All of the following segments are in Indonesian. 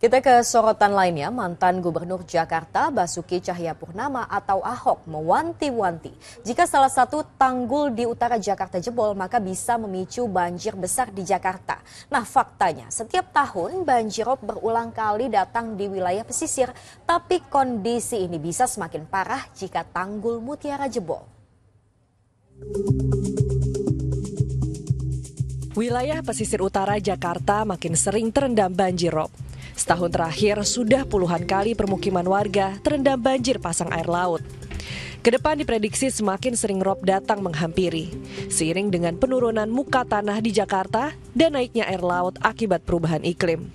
Kita ke sorotan lainnya, mantan Gubernur Jakarta Basuki Cahayapurnama atau Ahok mewanti-wanti jika salah satu tanggul di utara Jakarta jebol maka bisa memicu banjir besar di Jakarta. Nah faktanya setiap tahun banjirop berulang kali datang di wilayah pesisir, tapi kondisi ini bisa semakin parah jika tanggul Mutiara jebol. Wilayah pesisir utara Jakarta makin sering terendam banjirop. Setahun terakhir sudah puluhan kali permukiman warga terendam banjir pasang air laut. Kedepan diprediksi semakin sering rob datang menghampiri, seiring dengan penurunan muka tanah di Jakarta dan naiknya air laut akibat perubahan iklim.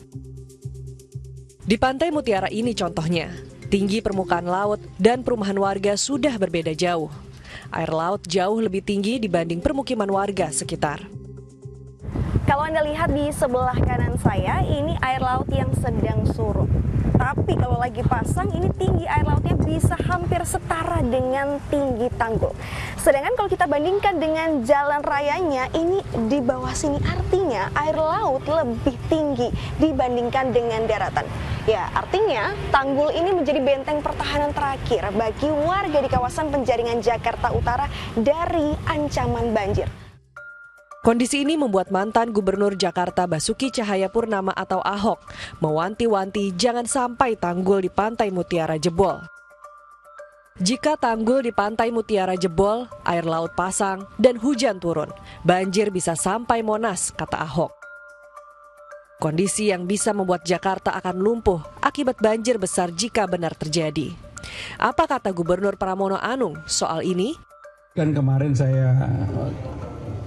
Di Pantai Mutiara ini contohnya, tinggi permukaan laut dan perumahan warga sudah berbeda jauh. Air laut jauh lebih tinggi dibanding permukiman warga sekitar. Kalau Anda lihat di sebelah kanan saya, ini air laut yang sedang surut. Tapi kalau lagi pasang, ini tinggi air lautnya bisa hampir setara dengan tinggi tanggul. Sedangkan kalau kita bandingkan dengan jalan rayanya, ini di bawah sini artinya air laut lebih tinggi dibandingkan dengan daratan. Ya, artinya tanggul ini menjadi benteng pertahanan terakhir bagi warga di kawasan Penjaringan Jakarta Utara dari ancaman banjir. Kondisi ini membuat mantan Gubernur Jakarta Basuki Cahayapurnama atau Ahok mewanti-wanti jangan sampai tanggul di Pantai Mutiara jebol. Jika tanggul di Pantai Mutiara jebol, air laut pasang dan hujan turun, banjir bisa sampai Monas, kata Ahok. Kondisi yang bisa membuat Jakarta akan lumpuh akibat banjir besar jika benar terjadi. Apa kata Gubernur Pramono Anung soal ini? Kan kemarin saya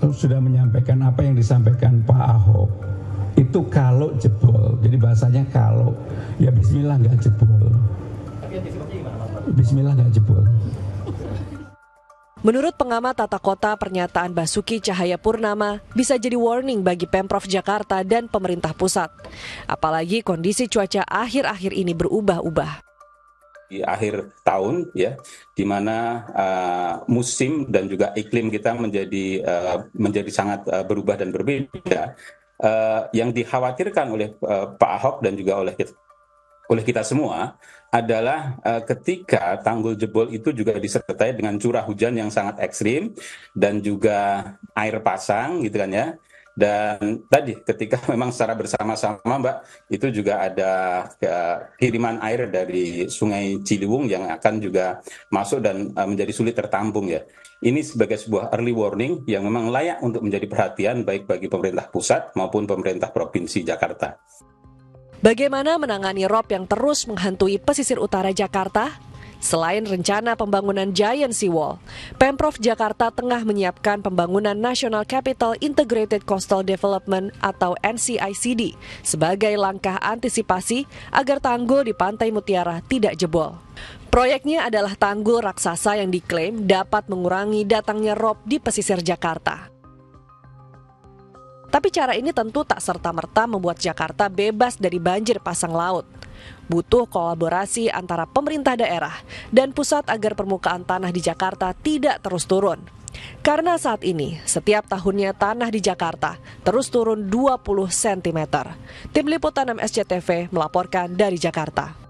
sudah menyampaikan apa yang disampaikan Pak Ahok. Itu kalau jebol, jadi bahasanya kalau, ya bismillah nggak jebol. Bismillah nggak jebol. Menurut pengamat tata kota, pernyataan Basuki Cahayapurnama bisa jadi warning bagi Pemprov Jakarta dan pemerintah pusat. Apalagi kondisi cuaca akhir-akhir ini berubah-ubah. Di akhir tahun ya, di mana musim dan juga iklim kita menjadi sangat berubah dan berbeda. Yang dikhawatirkan oleh Pak Ahok dan juga oleh kita semua adalah ketika tanggul jebol itu juga disertai dengan curah hujan yang sangat ekstrim dan juga air pasang gitu kan ya. Dan tadi ketika memang secara bersama-sama Mbak, itu juga ada kiriman air dari Sungai Ciliwung yang akan juga masuk dan menjadi sulit tertampung ya. Ini sebagai sebuah early warning yang memang layak untuk menjadi perhatian baik bagi pemerintah pusat maupun pemerintah Provinsi Jakarta. Bagaimana menangani rob yang terus menghantui pesisir utara Jakarta? Selain rencana pembangunan Giant Seawall, Pemprov Jakarta tengah menyiapkan pembangunan National Capital Integrated Coastal Development atau NCICD sebagai langkah antisipasi agar tanggul di Pantai Mutiara tidak jebol. Proyeknya adalah tanggul raksasa yang diklaim dapat mengurangi datangnya rob di pesisir Jakarta. Tapi cara ini tentu tak serta-merta membuat Jakarta bebas dari banjir pasang laut. Butuh kolaborasi antara pemerintah daerah dan pusat agar permukaan tanah di Jakarta tidak terus turun. Karena saat ini, setiap tahunnya tanah di Jakarta terus turun 20 cm. Tim Liputan MSCTV melaporkan dari Jakarta.